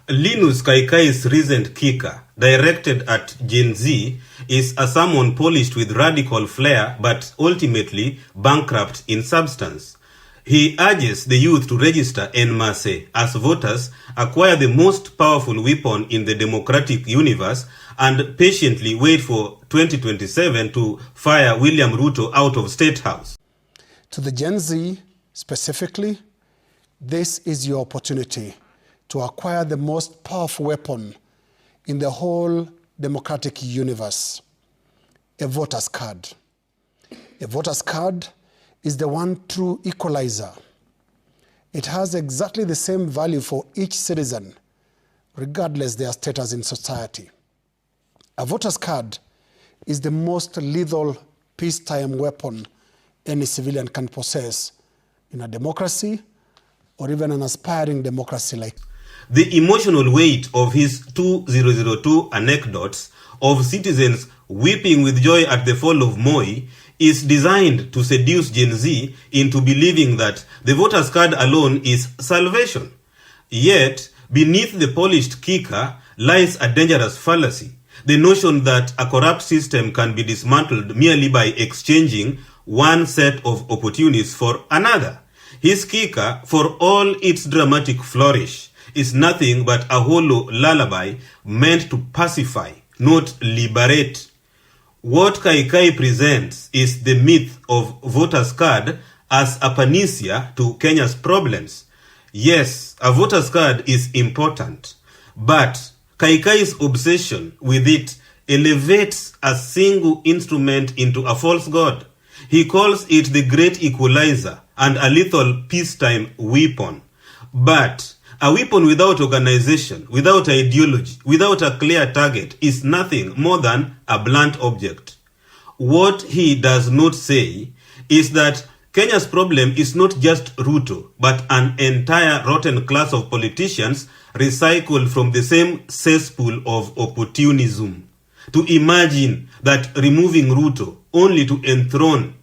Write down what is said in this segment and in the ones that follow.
Linus Kai Kai's recent kicker, directed at Gen Z, is a sermon polished with radical flair but ultimately bankrupt in substance. He urges the youth to register en masse as voters, acquire the most powerful weapon in the democratic universe, and patiently wait for 2027 to fire William Ruto out of State House. To the Gen Z specifically, this is your opportunity to acquire the most powerful weapon in the whole democratic universe, a voter's card. A voter's card is the one true equalizer. It has exactly the same value for each citizen, regardless their status in society. A voter's card is the most lethal peacetime weapon any civilian can possess in a democracy or even an aspiring democracy like. The emotional weight of his 2002 anecdotes of citizens weeping with joy at the fall of Moi is designed to seduce Gen Z into believing that the voter's card alone is salvation. Yet, beneath the polished kicker lies a dangerous fallacy, the notion that a corrupt system can be dismantled merely by exchanging one set of opportunities for another. His kicker, for all its dramatic flourish, is nothing but a hollow lullaby meant to pacify, not liberate. What Kai Kai presents is the myth of voter's card as a panacea to Kenya's problems. Yes, a voter's card is important, but Kai Kai's obsession with it elevates a single instrument into a false god. He calls it the great equalizer and a lethal peacetime weapon. But a weapon without organization, without ideology, without a clear target is nothing more than a blunt object. What he does not say is that Kenya's problem is not just Ruto, but an entire rotten class of politicians recycled from the same cesspool of opportunism. To imagine that removing Ruto only to enthrone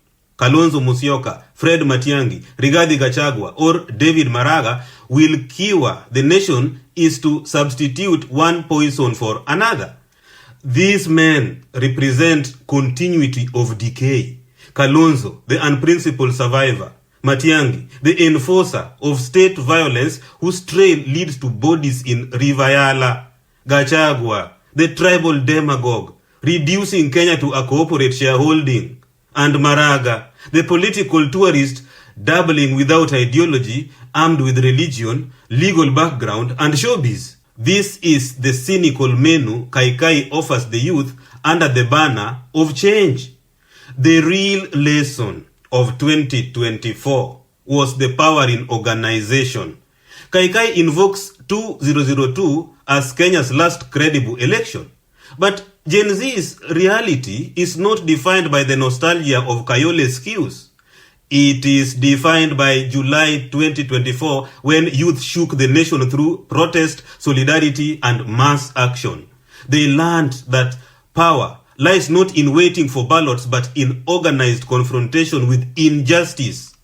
Kalonzo Musyoka, Fred Matiang'i, Rigathi Gachagua, or David Maraga will cure the nation is to substitute one poison for another. These men represent continuity of decay. Kalonzo, the unprincipled survivor. Matiang'i, the enforcer of state violence whose trail leads to bodies in Rivayala. Gachagua, the tribal demagogue, reducing Kenya to a corporate shareholding. And Maraga, the political tourist dabbling without ideology, armed with religion, legal background, and showbiz. This is the cynical menu Kai Kai offers the youth under the banner of change. The real lesson of 2024 was the power in organization. Kai Kai invokes 2002 as Kenya's last credible election. But Gen Z's reality is not defined by the nostalgia of Kayole's cues. It is defined by July 2024 when youth shook the nation through protest, solidarity, and mass action. They learned that power lies not in waiting for ballots but in organized confrontation with injustice.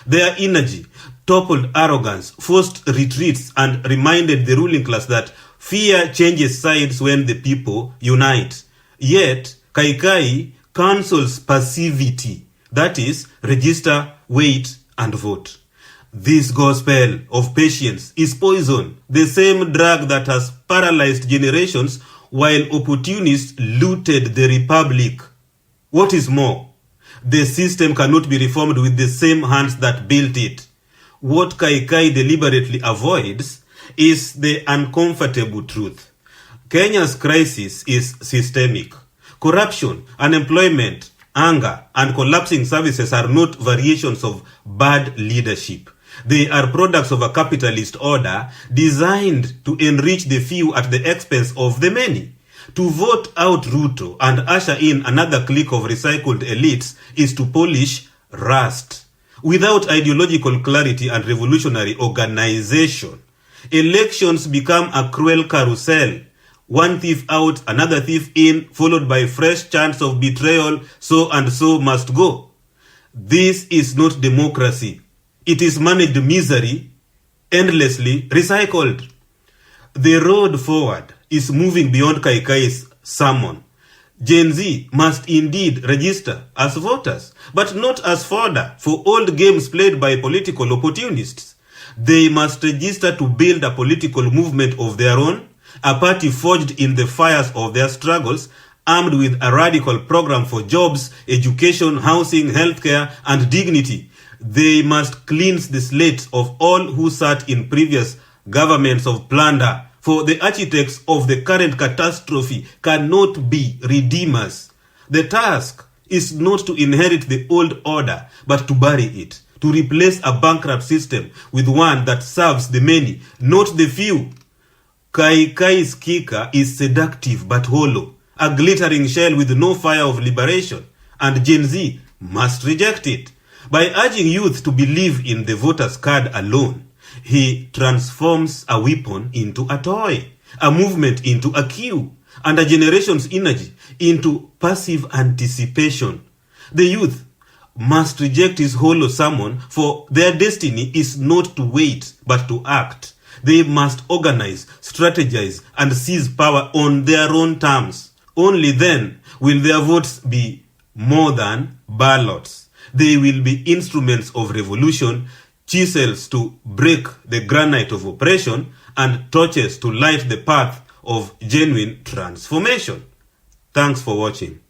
Their energy toppled arrogance, forced retreats, and reminded the ruling class that fear changes sides when the people unite. Yet, Kai Kai counsels passivity, that is, register, wait, and vote. This gospel of patience is poison, the same drug that has paralyzed generations while opportunists looted the republic. What is more, the system cannot be reformed with the same hands that built it. What Kai Kai deliberately avoids is the uncomfortable truth. Kenya's crisis is systemic. Corruption, unemployment, anger, and collapsing services are not variations of bad leadership. They are products of a capitalist order designed to enrich the few at the expense of the many. To vote out Ruto and usher in another clique of recycled elites is to polish rust. Without ideological clarity and revolutionary organization, elections become a cruel carousel. One thief out, another thief in, followed by fresh chants of betrayal, so and so must go. This is not democracy. It is managed misery, endlessly recycled. The road forward is moving beyond Kai Kai's sermon. Gen Z must indeed register as voters, but not as fodder for old games played by political opportunists. They must register to build a political movement of their own, a party forged in the fires of their struggles, armed with a radical program for jobs, education, housing, healthcare, and dignity. They must cleanse the slate of all who sat in previous governments of plunder, for the architects of the current catastrophe cannot be redeemers. The task is not to inherit the old order, but to bury it, to replace a bankrupt system with one that serves the many, not the few. Kai Kai's kicker is seductive but hollow, a glittering shell with no fire of liberation, and Gen Z must reject it. By urging youth to believe in the voter's card alone, he transforms a weapon into a toy, a movement into a cue, and a generation's energy into passive anticipation. The youth must reject his hollow sermon, for their destiny is not to wait, but to act. They must organize, strategize, and seize power on their own terms. Only then will their votes be more than ballots. They will be instruments of revolution, chisels to break the granite of oppression, and torches to light the path of genuine transformation. Thanks for watching.